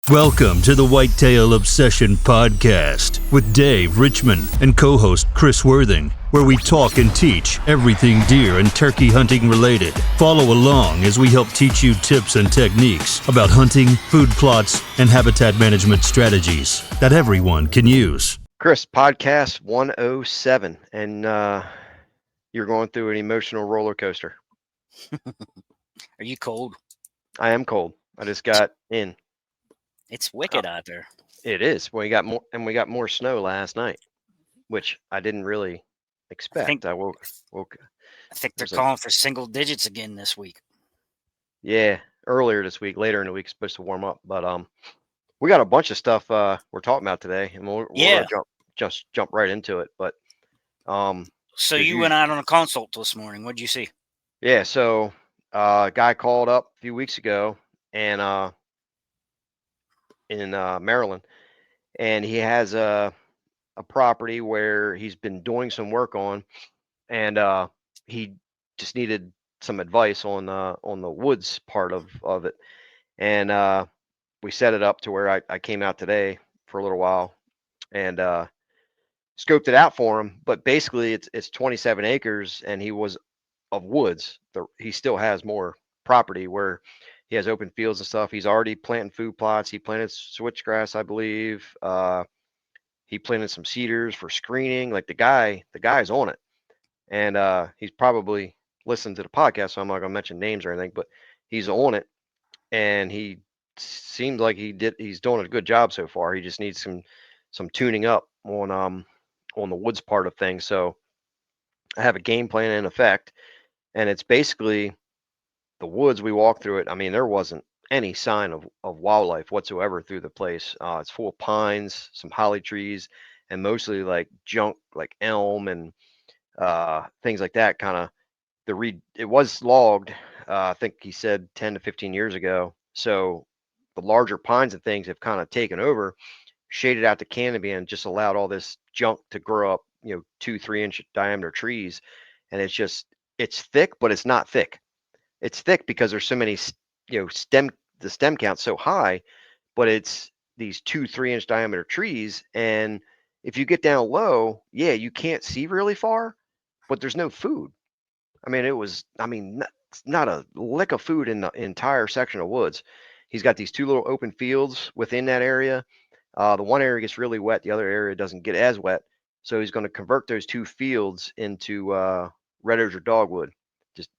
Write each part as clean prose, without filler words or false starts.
Welcome to the Whitetail Obsession Podcast with Dave Richmond and co-host Chris Worthing, where we talk and teach everything deer and turkey hunting related. Follow along as we help teach you tips and techniques about hunting, food plots, and habitat management strategies that everyone can use. Chris, podcast 107, and you're going through an emotional roller coaster. Are you cold? I am cold. I just got in. It's wicked out there. It is. We got more snow last night, which I didn't really expect. I woke. I think they're was like- calling for single digits again this week. Yeah, earlier this week. Later in the week, it's supposed to warm up. But we got a bunch of stuff we're talking about today, and we're Yeah. gonna jump right into it. But So Did you you- went out on a consult this morning. What'd you see? yeah, so a guy called up a few weeks ago, and in Maryland, and he has a property where he's been doing some work on, and he just needed some advice on the woods part of it, and we set it up to where I came out today for a little while and scoped it out for him. But basically, it's 27 acres, and he was of woods. He still has more property where he has open fields and stuff. He's already planting food plots. He planted switchgrass, I believe. He planted some cedars for screening. Like the guy's on it, and he's probably listened to the podcast, so I'm not gonna mention names or anything, but he's on it, and he seemed like he's doing a good job so far. He just needs some tuning up on the woods part of things. So I have a game plan in effect, and it's basically the woods. We walked through it. I mean, there wasn't any sign of wildlife whatsoever through the place. It's full of pines, some holly trees, and mostly like junk, like elm and things like that. Kind of it was logged. I think he said 10 to 15 years ago. So the larger pines and things have kind of taken over, shaded out the canopy, and just allowed all this junk to grow up. 2-3 inch diameter trees, and it's thick, but it's not thick. It's thick because there's so many, the stem count's so high, but it's these 2-3 inch diameter trees. And if you get down low, yeah, you can't see really far, but there's no food. I mean, not a lick of food in the entire section of woods. He's got these two little open fields within that area. The one area gets really wet, the other area doesn't get as wet. So he's going to convert those two fields into red osier dogwood. Just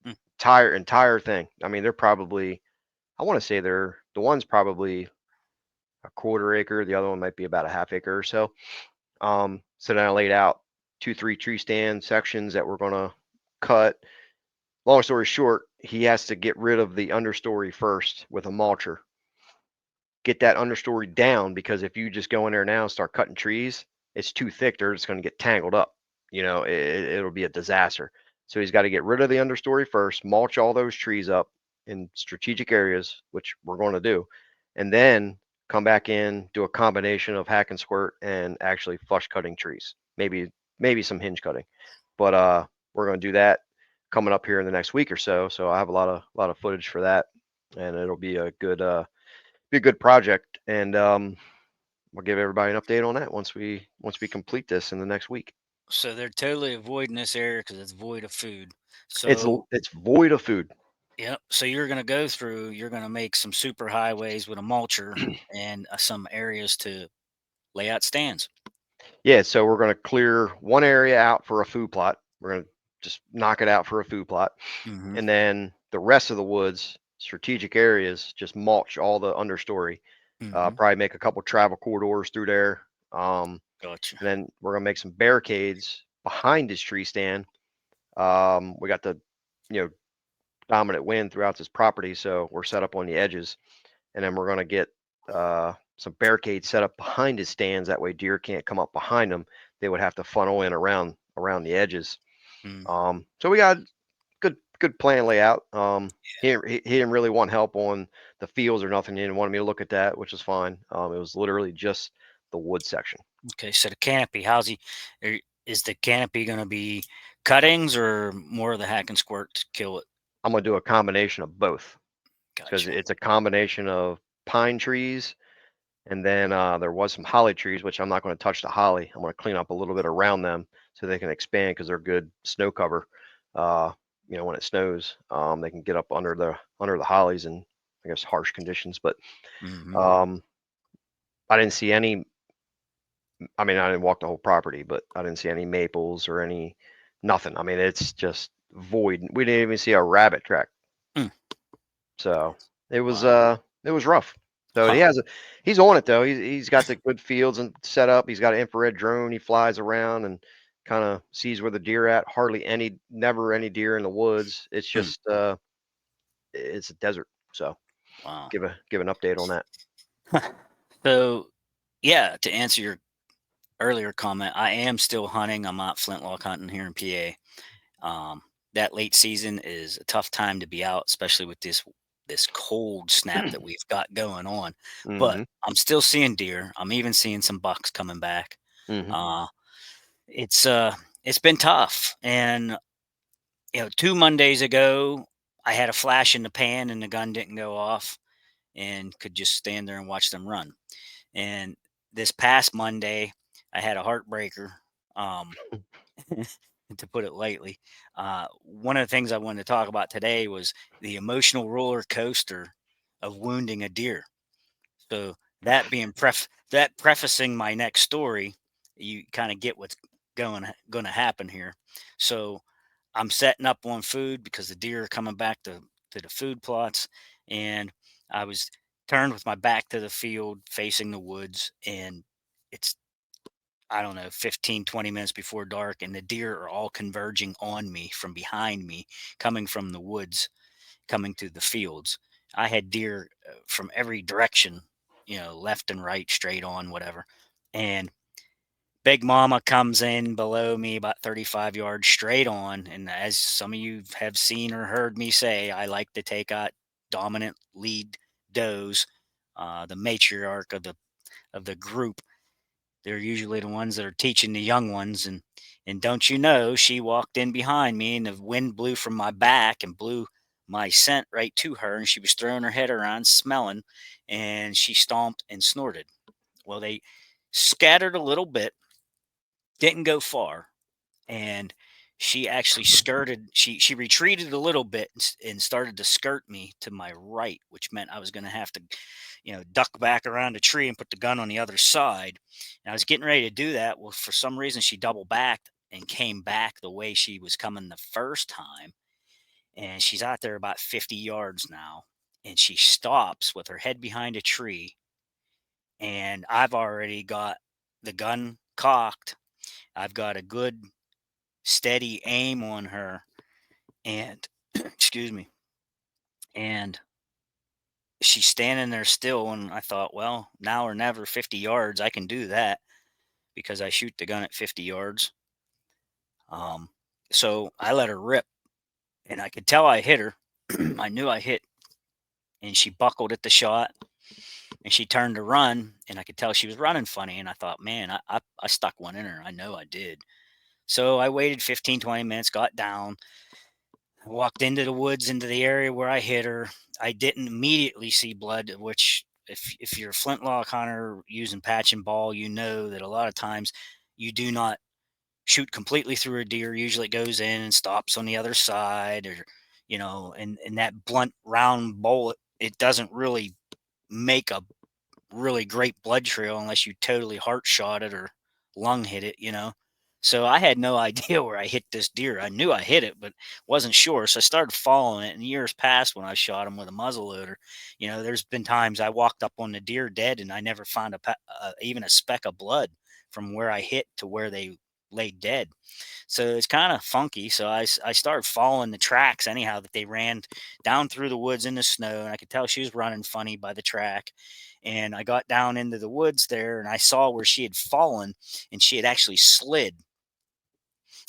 entire thing. I mean, they're probably, I want to say the one's probably a quarter acre, the other one might be about a half acre or so. So then I laid out 2-3 tree stand sections that we're going to cut. Long story short, he has to get rid of the understory first with a mulcher. Get that understory down, because if you just go in there now and start cutting trees, it's too thick. They're just going to get tangled up. It'll be a disaster. So he's got to get rid of the understory first, mulch all those trees up in strategic areas, which we're going to do, and then come back in, do a combination of hack and squirt and actually flush cutting trees, maybe some hinge cutting. But we're going to do that coming up here in the next week or so. So I have a lot of footage for that, and it'll be a good project. And we'll give everybody an update on that once we complete this in the next week. So they're totally avoiding this area because it's void of food. So It's void of food. Yep. So you're going to make some super highways with a mulcher and some areas to lay out stands. Yeah, so we're going to clear one area out for a food plot. We're going to just knock it out for a food plot. Mhm. And then the rest of the woods, strategic areas, just mulch all the understory. Mhm. Probably make a couple travel corridors through there. Gotcha. And then we're going to make some barricades behind this tree stand. We got the, dominant wind throughout this property, so we're set up on the edges. And then we're going to get some barricades set up behind his stands. That way deer can't come up behind them. They would have to funnel in around the edges. So we got good plan layout. He didn't really want help on the fields or nothing. He didn't want me to look at that, which is fine. It was literally just the wood section. Okay. So the canopy, is the canopy going to be cuttings or more of the hack and squirt to kill it? I'm going to do a combination of both, because Gotcha. it's a combination of pine trees And then there was some holly trees, which I'm not going to touch the holly. I'm going to clean up a little bit around them so they can expand because they're good snow cover. When it snows, they can get up under the hollies in, I guess, harsh conditions. But I didn't see any. I mean, I didn't walk the whole property, but I didn't see any maples or any nothing. I mean, it's just void. We didn't even see a rabbit track. So it was Wow. it was rough. So Huh. he's on it though. He's got the good fields and set up. He's got an infrared drone. He flies around and kind of sees where the deer at. Never any deer in the woods. It's just it's a desert. So Wow. give an update on that. So, yeah, to answer your earlier comment, I am still hunting. I'm not flintlock hunting here in PA. That late season is a tough time to be out, especially with this cold snap that we've got going on. But Mm-hmm. I'm still seeing deer. I'm even seeing some bucks coming back. Mm-hmm. Uh, it's it's been tough, and 2 Mondays ago, I had a flash in the pan and the gun didn't go off, and could just stand there and watch them run. And this past Monday, I had a heartbreaker. Um, to put it lightly. One of the things I wanted to talk about today was the emotional roller coaster of wounding a deer. So that prefacing my next story, you kind of get what's going to happen here. So I'm setting up on food because the deer are coming back to the food plots, and I was turned with my back to the field facing the woods, and it's I don't know, 15, 20 minutes before dark, and the deer are all converging on me from behind me, coming from the woods, coming to the fields. I had deer from every direction, left and right, straight on, whatever. And Big Mama comes in below me about 35 yards straight on. And as some of you have seen or heard me say, I like to take out dominant lead does, the matriarch of the group. They're usually the ones that are teaching the young ones, and don't you know, she walked in behind me, and the wind blew from my back and blew my scent right to her, and she was throwing her head around smelling, and she stomped and snorted. Well, they scattered a little bit, didn't go far, and she actually skirted she retreated a little bit and started to skirt me to my right, which meant I was going to have to duck back around a tree and put the gun on the other side. And I was getting ready to do that. Well, for some reason she double backed and came back the way she was coming the first time, and she's out there about 50 yards now, and she stops with her head behind a tree, and I've already got the gun cocked. I've got a good steady aim on her, and excuse me, and she's standing there still, and I thought, well, now or never. 50 yards, I can do that because I shoot the gun at 50 yards. um so I let her rip, and I could tell I hit her. I knew I hit, and she buckled at the shot, and she turned to run, and I could tell she was running funny, and I thought, man, I stuck one in her. I know I did. So I waited 15, 20 minutes, got down, walked into the woods, into the area where I hit her. I didn't immediately see blood, which if you're a flintlock hunter using patch and ball, you know that a lot of times you do not shoot completely through a deer. Usually it goes in and stops on the other side, or and that blunt round bullet, it doesn't really make a really great blood trail unless you totally heart shot it or lung hit it. So I had no idea where I hit this deer. I knew I hit it, but wasn't sure. So I started following it. And years past, when I shot him with a muzzle loader, there's been times I walked up on the deer dead, and I never found even a speck of blood from where I hit to where they lay dead. So it's kind of funky. So I started following the tracks anyhow that they ran down through the woods in the snow, and I could tell she was running funny by the track. And I got down into the woods there, and I saw where she had fallen, and she had actually slid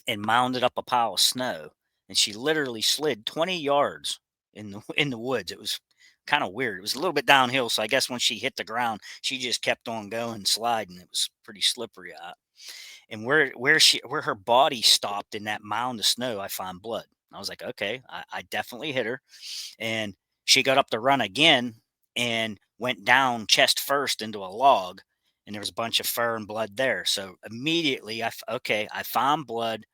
and mounded up a pile of snow, and she literally slid 20 yards in the in the woods. It was kind of weird. It was a little bit downhill, so I guess when she hit the ground, she just kept on going, sliding. It was pretty slippery out. And where her body stopped in that mound of snow, I found blood. I was like, okay, I definitely hit her. And she got up to run again, and went down chest first into a log, and there was a bunch of fur and blood there. So immediately, I found blood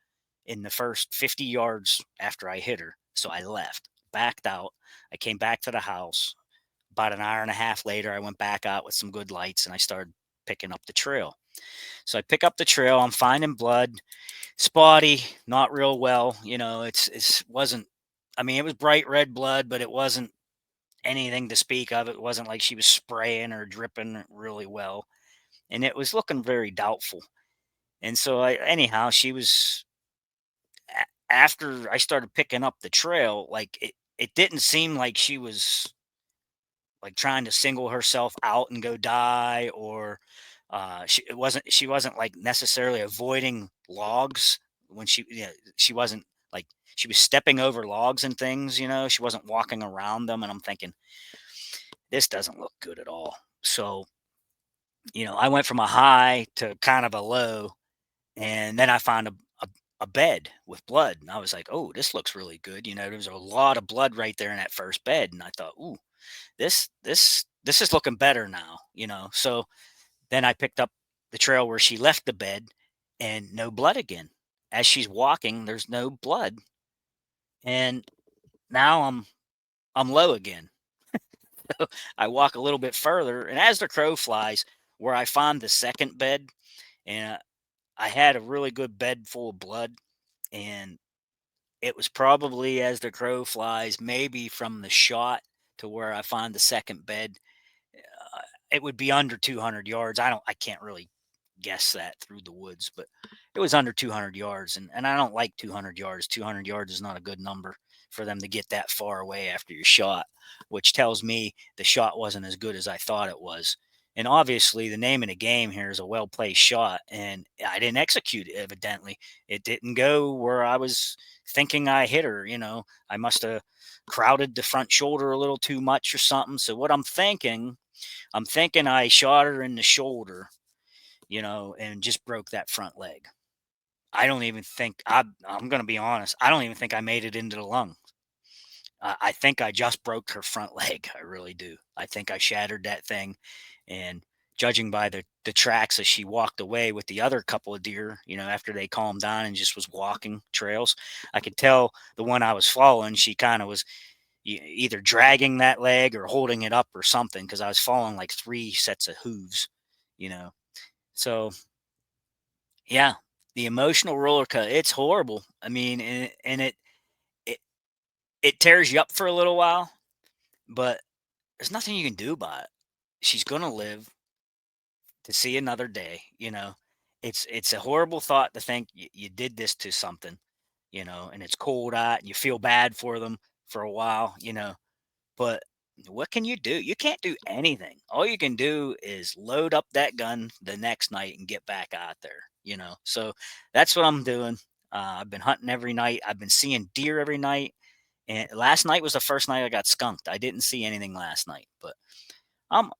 in the first 50 yards after I hit her. So I left, backed out. I came back to the house. About an hour and a half later, I went back out with some good lights and I started picking up the trail. So I pick up the trail. I'm finding blood, spotty, not real well. It's wasn't. I mean, it was bright red blood, but it wasn't anything to speak of. It wasn't like she was spraying or dripping really well, and it was looking very doubtful. And so, anyhow, she was after I started picking up the trail, like it didn't seem like she was like trying to single herself out and go die, or she wasn't like necessarily avoiding logs when she wasn't like she was stepping over logs and things. She wasn't walking around them, and I'm thinking this doesn't look good at all. So I went from a high to kind of a low, and then I found a bed with blood, and I was like, oh, this looks really good. There was a lot of blood right there in that first bed, and I thought, ooh, this is looking better now. So then I picked up the trail where she left the bed, and no blood again. As she's walking, there's no blood, and now I'm low again. I walk a little bit further, and as the crow flies, where I found the second bed, and I had a really good bed full of blood, and it was probably as the crow flies, maybe from the shot to where I find the second bed, it would be under 200 yards. I can't really guess that through the woods, but it was under 200 yards, and I don't like 200 yards. 200 yards is not a good number for them to get that far away after your shot, which tells me the shot wasn't as good as I thought it was. And obviously, the name of the game here is a well placed shot, and I didn't execute it. Evidently, it didn't go where I was thinking I hit her. I must have crowded the front shoulder a little too much or something. So what I'm thinking I shot her in the shoulder, and just broke that front leg. I don't even think I'm going to be honest. I don't even think I made it into the lung. I think I just broke her front leg. I really do. I think I shattered that thing. And judging by the tracks as she walked away with the other couple of deer, after they calmed down and just was walking trails, I could tell the one I was following, she kind of was either dragging that leg or holding it up or something, because I was following like three sets of hooves, you know. So yeah, the emotional roller coaster, it's horrible. I mean, and it it tears you up for a little while, but there's nothing you can do about it. She's gonna live to see another day. It's a horrible thought to think you did this to something, and it's cold out and you feel bad for them for a while. But what can you do? You can't do anything. All you can do is load up that gun the next night and get back out there. So that's what I'm doing. I've been hunting every night. I've been seeing deer every night. And last night was the first night I got skunked. I didn't see anything last night, but I'm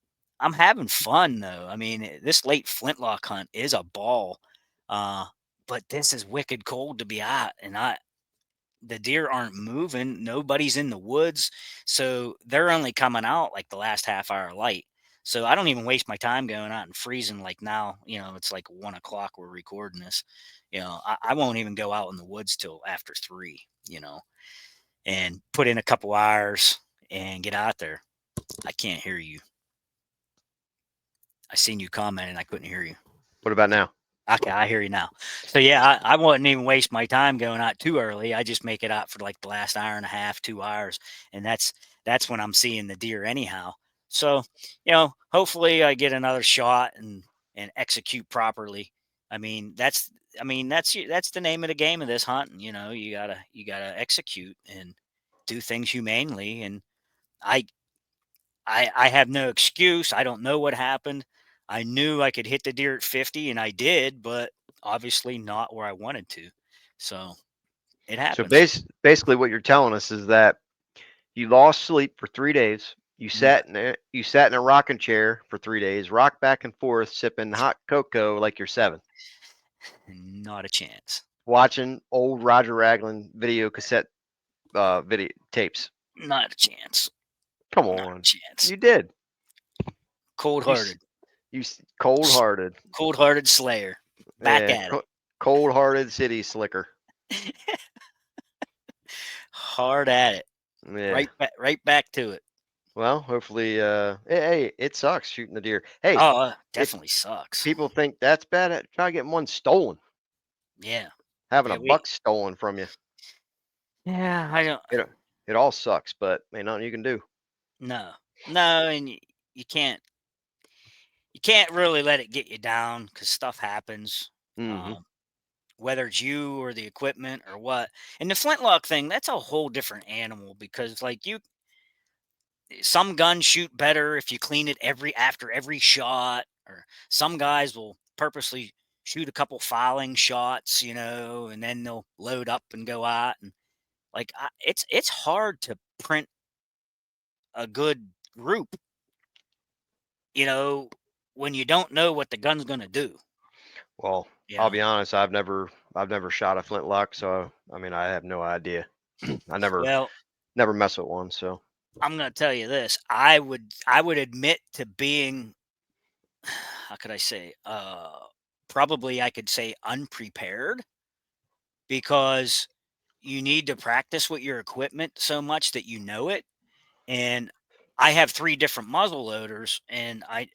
I'm having fun though. I mean, this late flintlock hunt is a ball. Uh, but this is wicked cold to be out, and the deer aren't moving. Nobody's in the woods. So they're only coming out like the last half hour of light. So I don't even waste my time going out and freezing like now, it's like 1 o'clock we're recording this. I won't even go out in the woods till after 3, and put in a couple hours and get out there. I can't hear you. I seen you comment and I couldn't hear you. What about now? Okay, I hear you now. So yeah, I wouldn't even waste my time going out too early. I just make it out for like the last hour and a half, 2 hours, and that's when I'm seeing the deer anyhow. So hopefully I get another shot and execute properly. That's the name of the game of this hunting. You gotta execute and do things humanely. And I I have no excuse. I don't know what happened. I knew I could hit the deer at 50 and I did, but obviously not where I wanted to. So it So happens. basically, what you're telling us is that you lost sleep for 3 days. You No, sat in a rocking chair for 3 days, rocked back and forth, sipping hot cocoa like you're 7, not a chance. watching old Roger Ragland video cassette video tapes. Not a chance. Come Not a on, chance. you did. Cold-hearted. Cold-hearted. Cold-hearted slayer. Back Yeah, at it. cold-hearted city slicker. Hard at it. Yeah. Right back to it. Well, hopefully, hey, it sucks shooting the deer. Hey, Oh, if definitely sucks. people think that's bad, try getting one stolen. Yeah. Having Yeah, a buck stolen from you. yeah, I don't It all sucks, but ain't nothing you can do. no. No, and you can't really let it get you down because stuff happens. Hmm. Whether it's you or the equipment or what. And the flintlock thing, that's a whole different animal because like some guns shoot better if you clean it after every shot, or some guys will purposely shoot a couple fouling shots, and then they'll load up and go out. And like it's hard to print a good group, you know, when you don't know what the gun's going to do. Well, You I'll know, be honest. I've never shot a flintlock, so I mean, I have no idea. I well, never mess with one. So. I'm going to tell you this: I would admit to being, how could I say, probably I could say unprepared because you need to practice with your equipment so much that you know it. And I have 3 different muzzle loaders, and I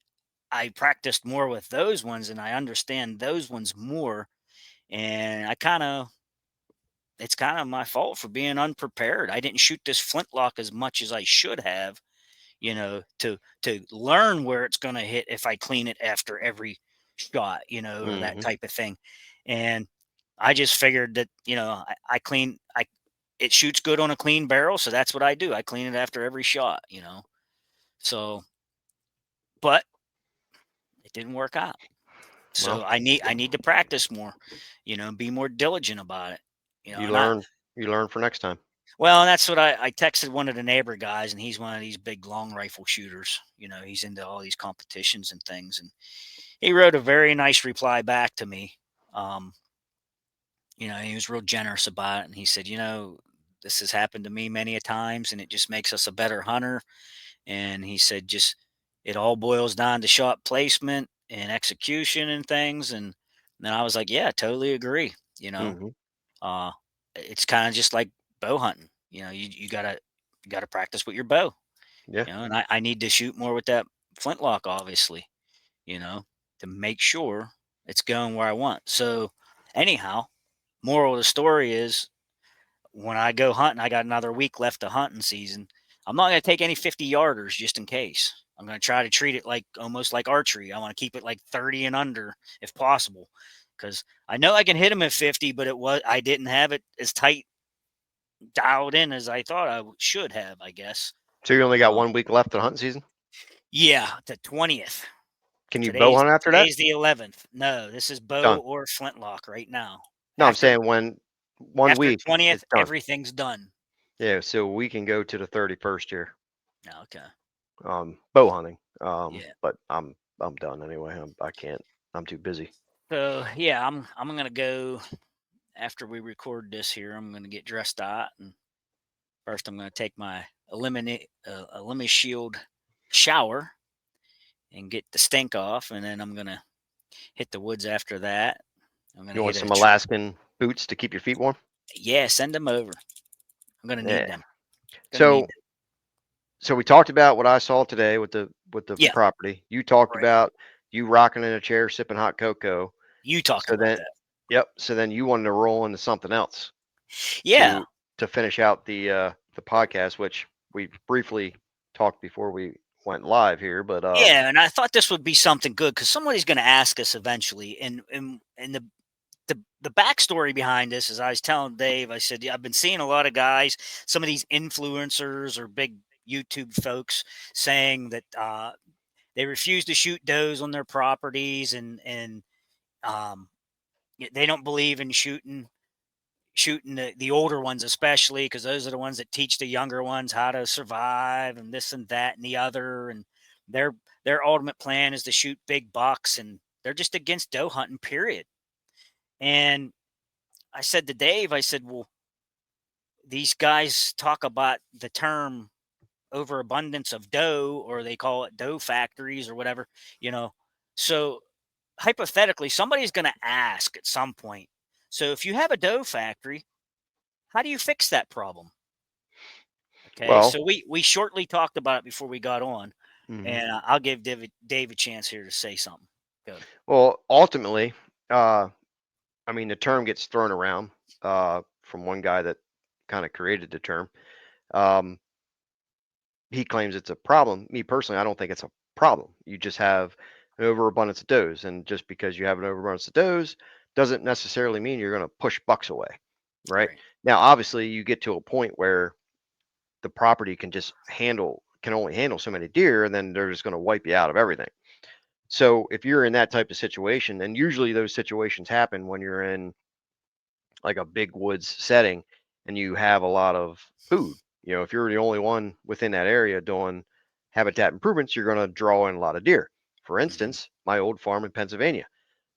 practiced more with those ones, and I understand those ones more. And it's kind of my fault for being unprepared. I didn't shoot this flintlock as much as I should have, to learn where it's going to hit if I clean it after every shot, or that Hmm. type of thing. And I just figured that, I clean, it shoots good on a clean barrel. So that's what I do. I clean it after every shot. So, but it didn't work out. Well, So I need to practice more, be more diligent about it, you and I, learn. You learn for next time. well, and that's what I texted one of the neighbor guys, and he's one of these big long rifle shooters. He's into all these competitions and things, and he wrote a very nice reply back to me. Um, he was real generous about it, and he said, this has happened to me many a times, and it just makes us a better hunter. And he said, just it all boils down to shot placement and execution and things. And then I was like, yeah, I totally agree. Hmm. Uh, it's kind of just like bow hunting. You gotta practice with your bow. Yeah. And I need to shoot more with that flintlock, obviously. You know, to make sure it's going where I want. So, anyhow, moral of the story is when I go hunting, I got another week left of hunting season. I'm not going to take any 50 yarders just in case. I'm going to try to treat it like almost like archery. I want to keep it like 30 and under if possible, because I know I can hit them at 50, but I didn't have it as tight dialed in as I thought I should have, I guess. So you only got Uh, 1 week left of hunting season. yeah, the 20th. Can you bow Today's hunt after that? today's the 11th. No, this is bow Done. or flintlock right now. No, I'm After saying when 1 week 20th, it's done. everything's done. Yeah, so we can go to the 31st here. Okay. Bow hunting. Yeah. But I'm done anyway. I can't. I'm too busy. So yeah, I'm gonna go after we record this here. I'm gonna get dressed out, and first I'm gonna take my eliminate shield shower and get the stink off, and then I'm gonna hit the woods after that. I'm gonna You want hit some Alaskan boots to keep your feet warm? yeah, send them over. I'm gonna need Yeah. them. Gonna need So them. so we talked about what I saw today with the Yeah, property. You talked right. about you rocking in a chair sipping hot cocoa. You talked So about then, that. yep. So then you wanted to roll into something else Yeah, to finish out the podcast, which we briefly talked before we went live here. But yeah, and I thought this would be something good because somebody's gonna ask us eventually, and the backstory behind this is I was telling Dave, I said, yeah, I've been seeing a lot of guys, some of these influencers or big YouTube folks saying that they refuse to shoot does on their properties, and um, they don't believe in shooting the older ones, especially because those are the ones that teach the younger ones how to survive and this and that and the other. And their their ultimate plan is to shoot big bucks, and they're just against doe hunting, period. And I said to Dave, I said, well, these guys talk about the term overabundance of doe, or they call it Doe Factories or whatever, you know. So hypothetically, somebody's going to ask at some point. So if you have a Doe factory, how do you fix that problem? Okay, Well, so we shortly talked about it before we got on, mhm. and I'll give Dave a chance here to say something. Go. Well, ultimately, uh, I mean, the term gets thrown around from one guy that kind of created the term. Um, he claims it's a problem. Me personally, I don't think it's a problem. You just have an overabundance of does, and just because you have an overabundance of does doesn't necessarily mean you're going to push bucks away, right? Right. Now, obviously, you get to a point where the property can only handle so many deer, and then they're just going to wipe you out of everything. So if you're in that type of situation, and usually those situations happen when you're in like a big woods setting and you have a lot of food. You know, if you're the only one within that area doing habitat improvements, you're going to draw in a lot of deer. For Hmm. instance, my old farm in Pennsylvania,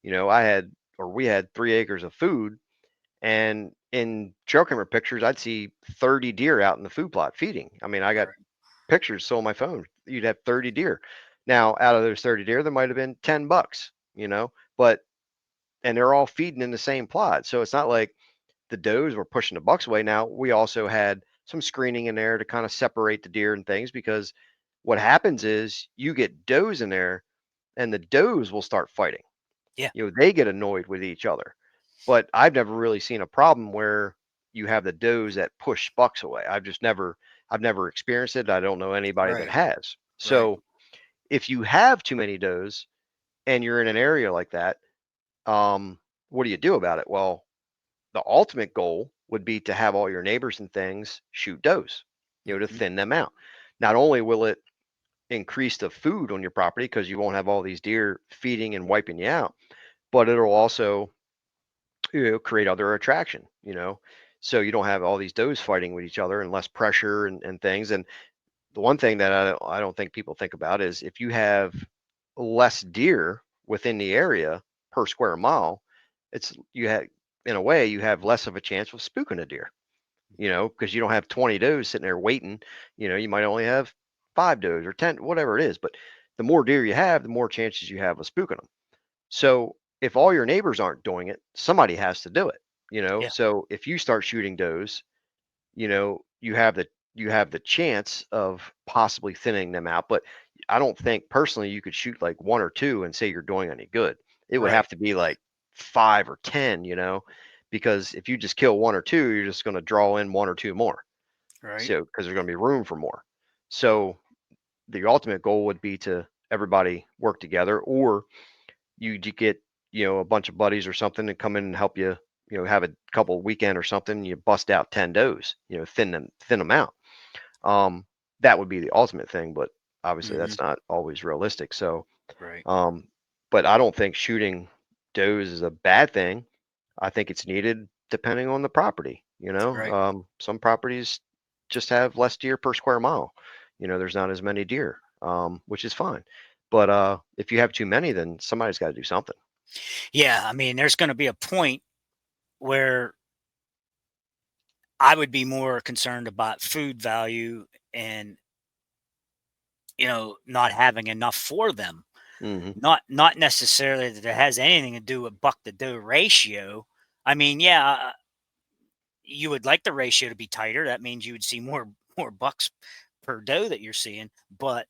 we had 3 acres of food, and in trail camera pictures, I'd see 30 deer out in the food plot feeding. I mean, I got Right. pictures still on my phone. You'd have 30 deer. Now, out of those 30 deer, there might have been 10 bucks, but and they're all feeding in the same plot. So it's not like the does were pushing the bucks away. Now we also had some screening in there to kind of separate the deer and things, because what happens is you get does in there and the does will start fighting. Yeah. They get annoyed with each other. But I've never really seen a problem where you have the does that push bucks away. I've never experienced it. I don't know anybody that Right. has. Right. So if you have too many does and you're in an area like that, what do you do about it? Well, the ultimate goal would be to have all your neighbors and things shoot does, to Hmm. thin them out. Not only will it increase the food on your property because you won't have all these deer feeding and wiping you out, but it'll also, create other attraction, so you don't have all these does fighting with each other and less pressure and things. And the one thing that I don't think people think about is if you have less deer within the area per square mile, it's you have in a way you have less of a chance of spooking a deer, because you don't have 20 does sitting there waiting. You might only have 5 does or 10, whatever it is. But the more deer you have, the more chances you have of spooking them. So if all your neighbors aren't doing it, somebody has to do it. Yeah. So if you start shooting does, you have the chance of possibly thinning them out. But I don't think personally you could shoot like one or two and say you're doing any good. It would Right. have to be like 5 or 10, because if you just kill one or two, you're just going to draw in one or two more. Right. So because there's going to be room for more. So the ultimate goal would be to everybody work together, or you get a bunch of buddies or something to come in and help you. Have a couple weekend or something. You bust out 10 does. Thin them out. um, that would be the ultimate thing, but obviously Hmm. that's not always realistic. So, Right. um, but I don't think shooting does is a bad thing. I think it's needed depending on the property. Right. Some properties just have less deer per square mile. There's not as many deer, which is fine. But if you have too many, then somebody's got to do something. Yeah. I mean, there's going to be a point where I would be more concerned about food value and, not having enough for them. Hmm. Not necessarily that it has anything to do with buck to doe ratio. I mean, yeah, you would like the ratio to be tighter. That means you would see more bucks per doe that you're seeing. But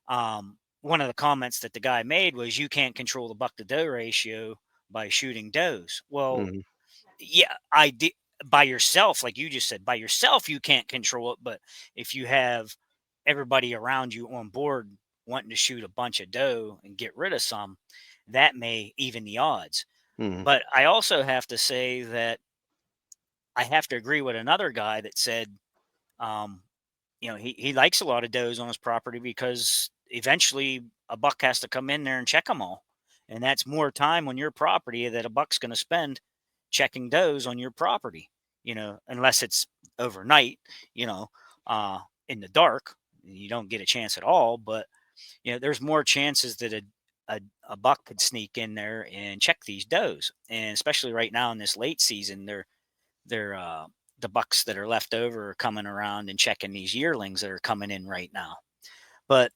one of the comments that the guy made was you can't control the buck to doe ratio by shooting does. Well, Hmm. yeah, I did by yourself, like you just said, by yourself you can't control it. But if you have everybody around you on board wanting to shoot a bunch of doe and get rid of some, that may even the odds. Hmm. But I also have to say that I have to agree with another guy that said, um, he likes a lot of does on his property because eventually a buck has to come in there and check them all. And that's more time on your property that a buck's going to spend checking does on your property, unless it's overnight, you know, in the dark, you don't get a chance at all. But, there's more chances that a buck could sneak in there and check these does. And especially right now in this late season, they're the bucks that are left over are coming around and checking these yearlings that are coming in right now. But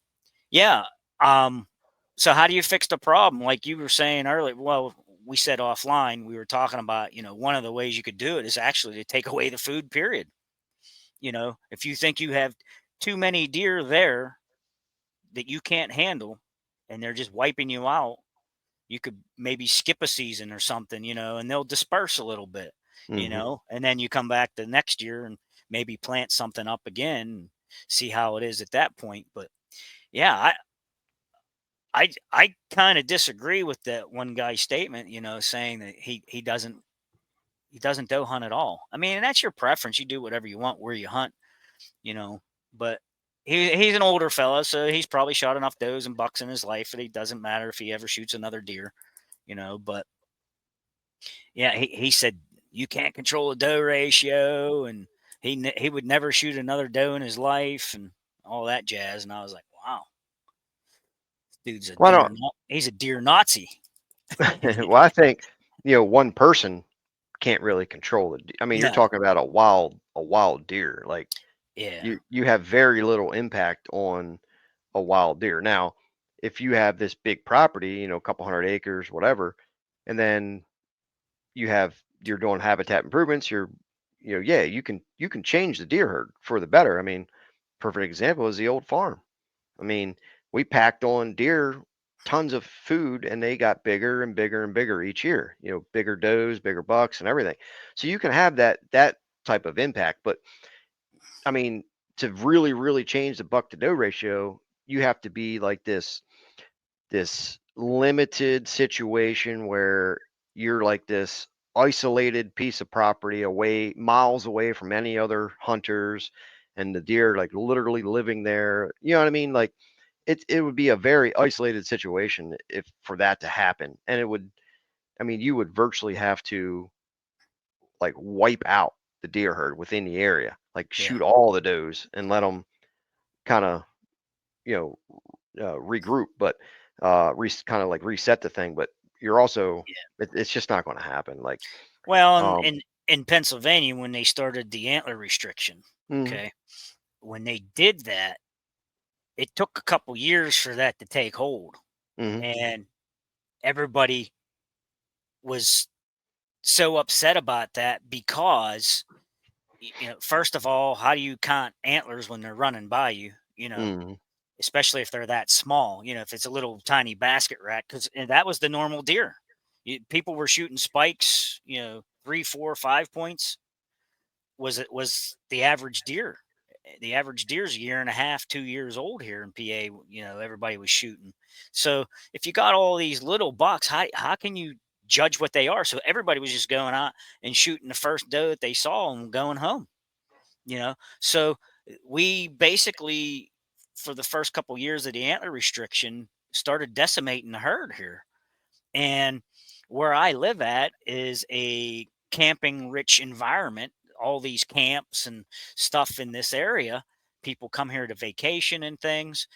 yeah, so how do you fix the problem? Like you were saying earlier, well, we said offline, we were talking about, one of the ways you could do it is actually to take away the food, period. If you think you have too many deer there that you can't handle and they're just wiping you out, you could maybe skip a season or something, and they'll disperse a little bit, Hmm. and then you come back the next year and maybe plant something up again and see how it is at that point. But yeah, I kind of disagree with that one guy's statement, saying that he doesn't doe hunt at all. I mean, and that's your preference. You do whatever you want where you hunt, you know. But he's an older fella, so he's probably shot enough does and bucks in his life that it doesn't matter if he ever shoots another deer, But yeah, he said you can't control the doe ratio, and he would never shoot another doe in his life, and all that jazz. And I was like, wow, dude's a Well, he's a deer Nazi. well, I think one person can't really control it. I mean, you're No, talking about a wild deer. Like yeah, you have very little impact on a wild deer. Now, if you have this big property, a couple hundred acres, whatever, and then you're doing habitat improvements, yeah, you can change the deer herd for the better. I mean, perfect example is the old farm. I mean, we packed on deer tons of food and they got bigger and bigger and bigger each year, bigger does, bigger bucks and everything. So you can have that type of impact, but I mean, to really, really change the buck to doe ratio, you have to be like this limited situation where you're like this isolated piece of property away miles away from any other hunters and the deer like literally living there. You know what I mean? Like it would be a very isolated situation if for that to happen. And you would virtually have to like wipe out the deer herd within the area, like yeah, shoot all the does and let them kind of, you know, regroup, but kind of like reset the thing. But you're also, yeah. it's just not going to happen. Like, Well, um, in Pennsylvania, when they started the antler restriction, mhm, okay, when they did that, it took a couple years for that to take hold, mhm, and everybody was so upset about that because first of all, how do you count antlers when they're running by you? mhm, Especially if they're that small. If it's a little tiny basket rat, because that was the normal deer. People were shooting spikes. 3, 4, 5 points was the average deer. The average deer's a year and a half, 2 years old here in PA. Everybody was shooting. So if you got all these little bucks, how can you judge what they are? So everybody was just going out and shooting the first doe that they saw and going home. So we basically, for the first couple years of the antler restriction, started decimating the herd here. And where I live at is a camping rich environment. All these camps and stuff in this area, people come here to vacation and things.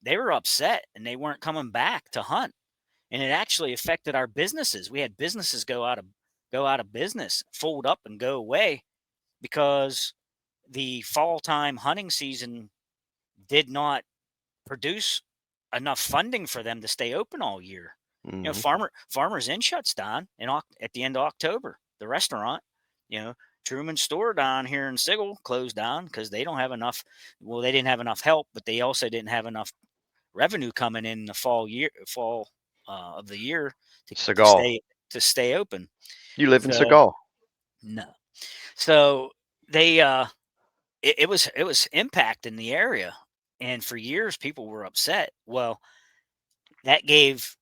They were upset and they weren't coming back to hunt, and it actually affected our businesses. We had businesses go out of business, fold up, and go away because the fall time hunting season did not produce enough funding for them to stay open all year. mhm. Farmers Inn shuts down at the end of October. The restaurant, you know, Truman Store down here in Sigel closed down because they don't have enough. Well, they didn't have enough help, but they also didn't have enough revenue coming in the fall of the year to Seagal. stay open. You live in So Seagal. no, so they it was impacting the area, and for years people were upset. Well, that gave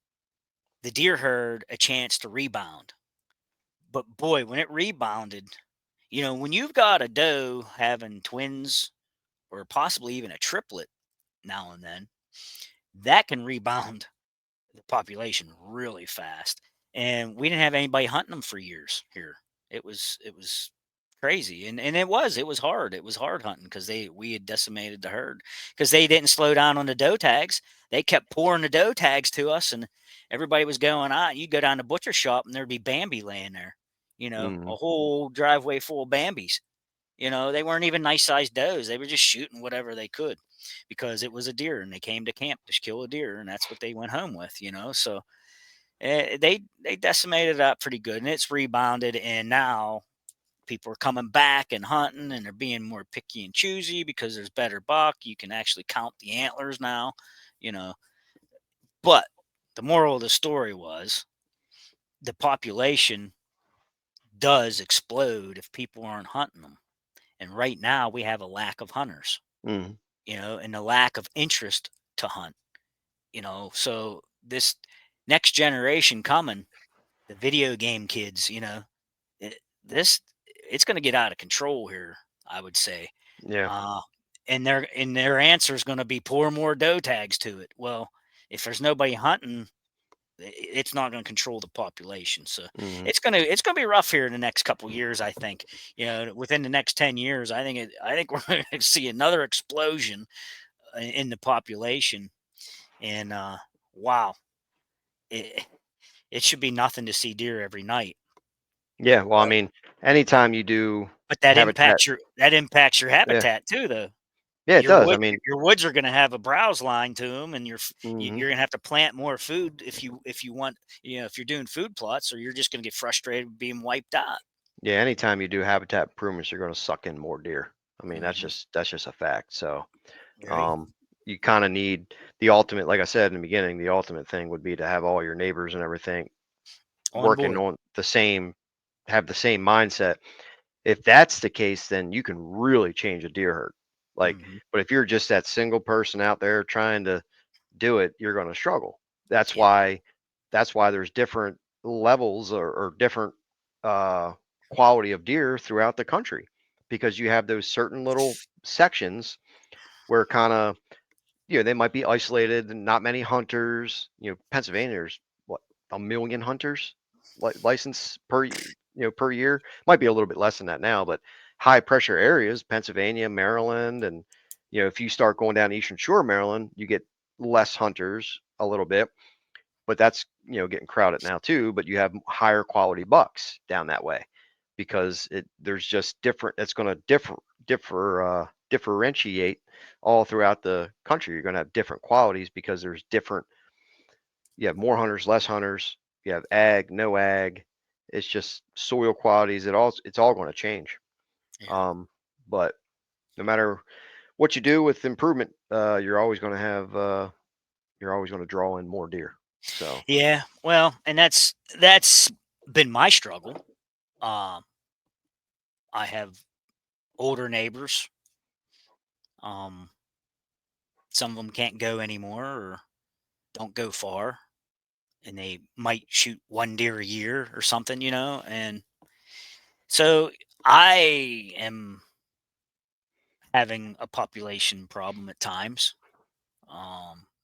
the deer herd a chance to rebound. But boy, when it rebounded, when you've got a doe having twins or possibly even a triplet now and then, that can rebound the population really fast. And we didn't have anybody hunting them for years here. It was crazy, and it was hard. It was hard hunting because we had decimated the herd because they didn't slow down on the doe tags. They kept pouring the doe tags to us, and everybody was going out. You go down to butcher shop and there'd be Bambi laying there. Mhm. a whole driveway full of Bambis. They weren't even nice sized does. They were just shooting whatever they could because it was a deer and they came to camp to kill a deer and that's what they went home with. So they decimated it up pretty good and it's rebounded and now people are coming back and hunting and they're being more picky and choosy because there's better buck. You can actually count the antlers now, you know. But the moral of the story was the population does explode if people aren't hunting them. And right now we have a lack of hunters, Mhm. and a lack of interest to hunt, So this next generation coming, the video game kids, it, this it's going to get out of control here, I would say. Yeah. Uh, and their answer is going to be pour more doe tags to it. Well, if there's nobody hunting, it's not going to control the population. So Mhm. it's gonna be rough here in the next couple years. I think within the next 10 years, I think we're going to see another explosion in the population. And wow, it it should be nothing to see deer every night. Yeah, well, I But mean, anytime you do but habitat. that impacts your Yeah. habitat too, though. Yeah, it does. I mean. Your woods are gonna have a browse line to them, and Mhm. you're gonna have to plant more food if you want, if you're doing food plots, or you're just gonna get frustrated with being wiped out. Yeah, anytime you do habitat improvements, you're gonna suck in more deer. I mean, Mhm. that's just a fact. So, Right. you kinda need the ultimate, like I said in the beginning, the ultimate thing would be to have all your neighbors and everything On working board. on the same have the same mindset. If that's the case, then you can really change a deer herd. Like, Mhm. but if you're just that single person out there trying to do it, you're gonna struggle. That's Yeah. why there's different levels or different uh quality of deer throughout the country because you have those certain little sections where kind of they might be isolated and not many hunters. Pennsylvania, there's what, 1 million hunters license per year. Might be a little bit less than that now, but high pressure areas, Pennsylvania, Maryland, and if you start going down Eastern Shore, Maryland, you get less hunters a little bit, but that's getting crowded now too. But you have higher quality bucks down that way because there's just different. It's going to differentiate all throughout the country. You're going to have different qualities because there's different. You have more hunters, less hunters. You have ag, no ag. It's just soil qualities. It's all going to change. Yeah. Um, but no matter what you do with improvement, you're always going to have. You're always going to draw in more deer. So. Yeah. Well, and that's been my struggle. Um, I have older neighbors. Um, some of them can't go anymore or don't go far, and they might shoot one deer a year or something, and so I am having a population problem at times.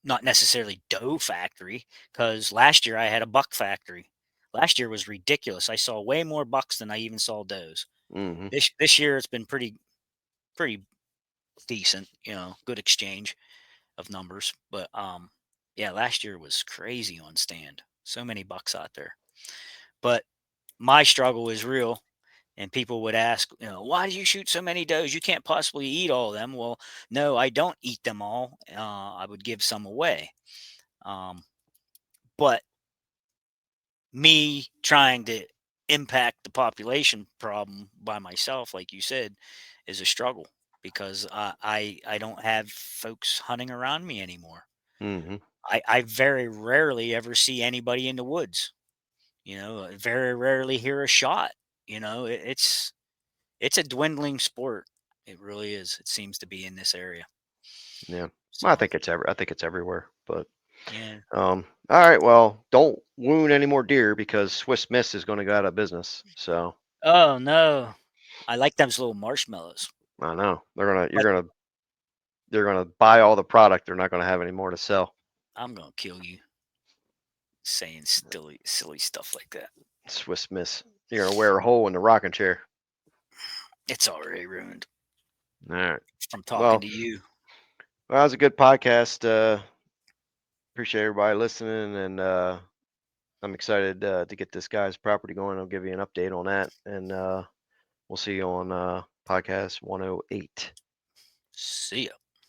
Not necessarily Doe Factory, because last year I had a buck factory. Last year was ridiculous. I saw way more bucks than I even saw does. Hmm. This year it's been pretty decent, good exchange of numbers. But yeah, last year was crazy on stand. So many bucks out there. But my struggle is real. And people would ask, why do you shoot so many does? You can't possibly eat all of them. Well, no, I don't eat them all. I would give some away. Um, but me trying to impact the population problem by myself, like you said, is a struggle because I don't have folks hunting around me anymore. Hmm. I very rarely ever see anybody in the woods. I very rarely hear a shot. It's a dwindling sport. It really is. It seems to be in this area. Yeah. Well, So I think it's everywhere. But yeah. all right. Well, don't wound any more deer because Swiss Miss is going to go out of business. So Oh no, I like those little marshmallows, I know but they're gonna buy all the product. They're not going to have any more to sell. I'm gonna kill you saying silly stuff like that. Swiss Miss. You're gonna wear a hole in the rocking chair. It's already ruined All right. from talking Well, to you. that was a good podcast. Appreciate everybody listening, and I'm excited to get this guy's property going. I'll give you an update on that, and we'll see you on podcast 108. See ya.